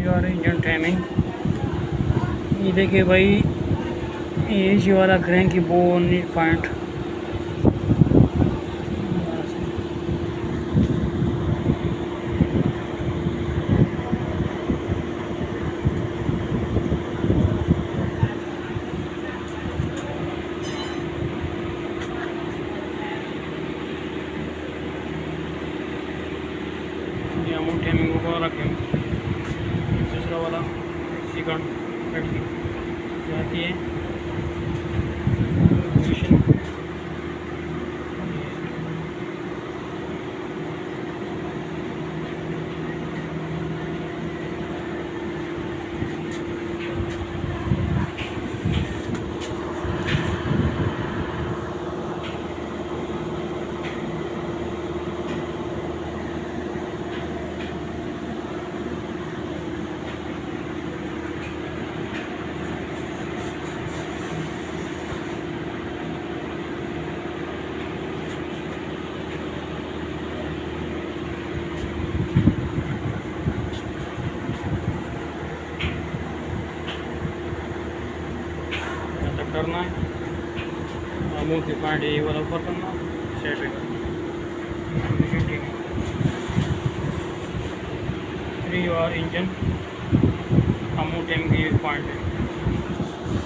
और engine timing ये देखिए भाई, ये जी वाला क्रैंक की बोन पॉइंट अमाउंट टाइमिंग को रखें। दूसरा वाला सेकंड लड़की जाती है पोजीशन। करना है मुँह के पॉइंट ये वाला ऊपर करना सेट है। 3 और इंजन अमू टाइम की पॉइंट है।